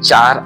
4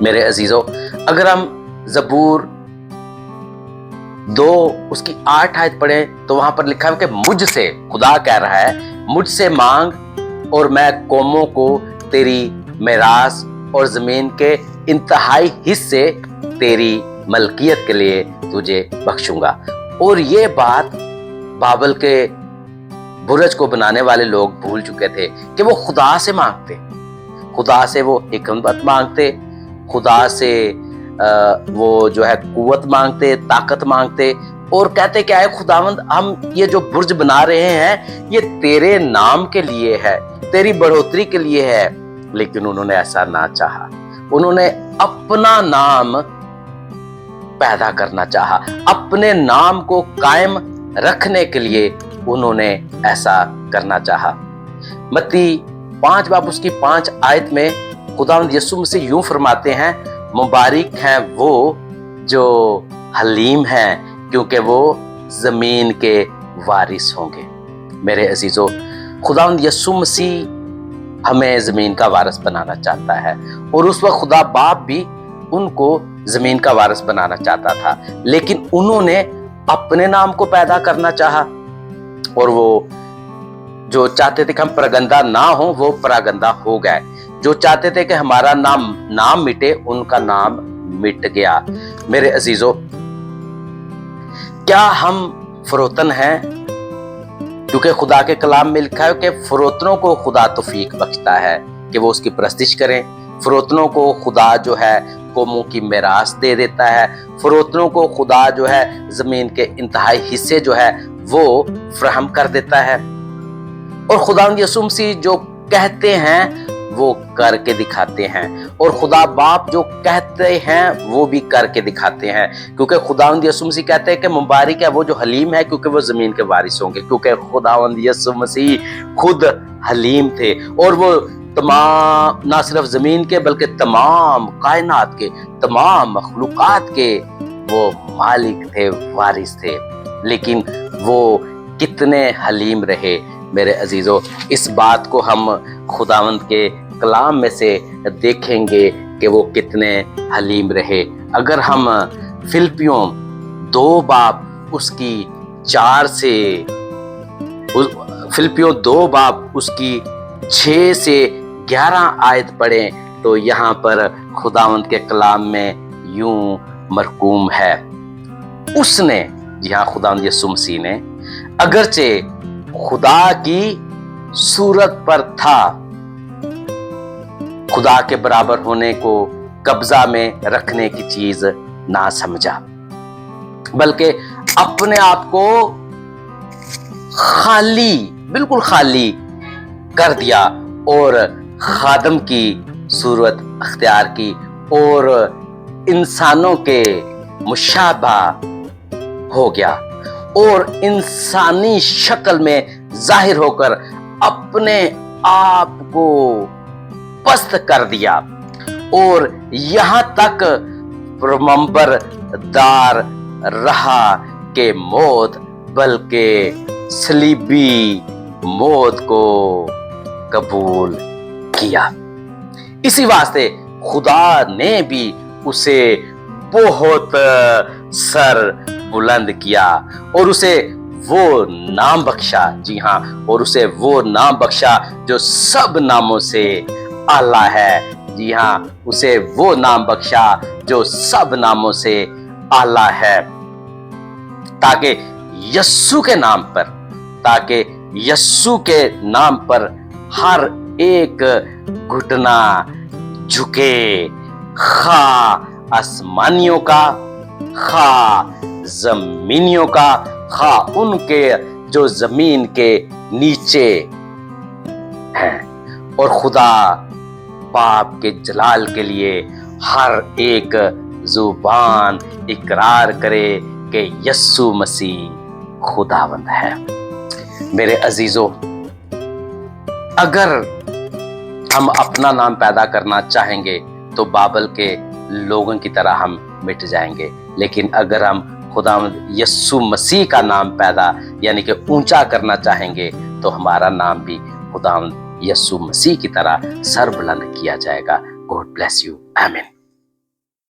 میرے عزیزوں، اگر ہم زبور 2 اس کی 8 آیت پڑھیں تو وہاں پر لکھا ہے کہ مجھ سے، خدا کہہ رہا ہے، مجھ سے مانگ اور میں قوموں کو تیری میراث اور زمین کے انتہائی حصے تیری ملکیت کے لیے تجھے بخشوں گا۔ اور یہ بات بابل کے برج کو بنانے والے لوگ بھول چکے تھے کہ وہ خدا سے مانگتے، خدا سے وہ حکمت مانگتے، خدا سے وہ جو ہے قوت مانگتے، طاقت مانگتے، اور کہتے کیا ہے، خداوند ہم یہ جو برج بنا رہے ہیں یہ تیرے نام کے لیے ہے، تیری بڑھوتری کے لیے ہے۔ لیکن انہوں نے ایسا نہ چاہا، انہوں نے اپنا نام پیدا کرنا چاہا، اپنے نام کو قائم رکھنے کے لیے انہوں نے ایسا کرنا چاہا۔ متی 5 باب اس کی 5 آیت میں خداوند یسوع مسیح یوں فرماتے ہیں، مبارک ہیں وہ جو حلیم ہیں کیونکہ وہ زمین کے وارث ہوں گے۔ میرے عزیزو، خداوند یسوع مسیح ہمیں زمین کا وارث بنانا چاہتا ہے، اور اس وقت خدا باپ بھی ان کو زمین کا وارث بنانا چاہتا تھا، لیکن انہوں نے اپنے نام کو پیدا کرنا چاہا، اور وہ جو چاہتے تھے کہ ہم پراگندہ نہ ہوں وہ پراگندہ ہو گئے، جو چاہتے تھے کہ ہمارا نام مٹے ان کا نام مٹ گیا۔ میرے عزیزو، کیا ہم فروتن ہیں؟ کیونکہ خدا کے کلام میں لکھا ہے کہ فروتنوں کو خدا توفیق بخشتا ہے کہ وہ اس کی پرستش کریں، فروتنوں کو خدا جو ہے قوموں کی میراث دے دیتا ہے، فروتنوں کو خدا جو ہے زمین کے انتہائی حصے جو ہے وہ فراہم کر دیتا ہے، اور خداوند یسوع مسیح جو کہتے ہیں وہ کر کے دکھاتے ہیں، اور خدا باپ جو کہتے ہیں وہ بھی کر کے دکھاتے ہیں، کیونکہ خداوند یسوع مسیح کہتے ہیں کہ مبارک ہے وہ جو حلیم ہے کیونکہ وہ زمین کے وارث ہوں گے، کیونکہ خداوند یسوع مسیح خود حلیم تھے، اور وہ تمام نہ صرف زمین کے بلکہ تمام کائنات کے، تمام مخلوقات کے وہ مالک تھے، وارث تھے، لیکن وہ کتنے حلیم رہے۔ میرے عزیزو، اس بات کو ہم خداوند کے کلام میں سے دیکھیں گے کہ وہ کتنے حلیم رہے۔ اگر ہم فلپیوں 2 باب اس کی 4 سے فلپیوں 2 باب اس کی 6 سے 11 آیت پڑھیں تو یہاں پر خداوند کے کلام میں یوں مرقوم ہے، اس نے، جی ہاں خداوند یسوع مسیح نے، اگرچہ خدا کی صورت پر تھا، خدا کے برابر ہونے کو قبضہ میں رکھنے کی چیز نہ سمجھا، بلکہ اپنے آپ کو خالی، بالکل خالی کر دیا، اور خادم کی صورت اختیار کی، اور انسانوں کے مشابہ ہو گیا، اور انسانی شکل میں ظاہر ہو کر اپنے آپ کو پست کر دیا، اور یہاں تک پیغمبر دار رہا کہ موت، بلکہ صلیبی موت کو قبول کیا۔ اسی واسطے خدا نے بھی اسے بہت سر بلند کیا، اور اسے وہ نام بخشا، جی ہاں، اور اسے وہ نام بخشا جو سب ناموں سے اعلیٰ ہے، جی ہاں، اسے وہ نام بخشا جو سب ناموں سے اعلیٰ ہے، تاکہ یسوع کے نام پر ہر ایک گھٹنا جھکے، خواہ آسمانیوں کا، خواہ زمینیوں کا، خواہ ان کے جو زمین کے نیچے ہیں، اور خدا باپ کے جلال کے لیے ہر ایک زبان اقرار کرے کہ یسوع مسیح خداوند ہے۔ میرے عزیزو، اگر ہم اپنا نام پیدا کرنا چاہیں گے تو بابل کے لوگوں کی طرح ہم مٹ جائیں گے، لیکن اگر ہم خداوند یسوع مسیح کا نام پیدا یعنی کہ اونچا کرنا چاہیں گے تو ہمارا نام بھی خداوند یسوع مسیح کی طرح سر بلند کیا جائے گا۔ گاڈ بلیس یو، آمین۔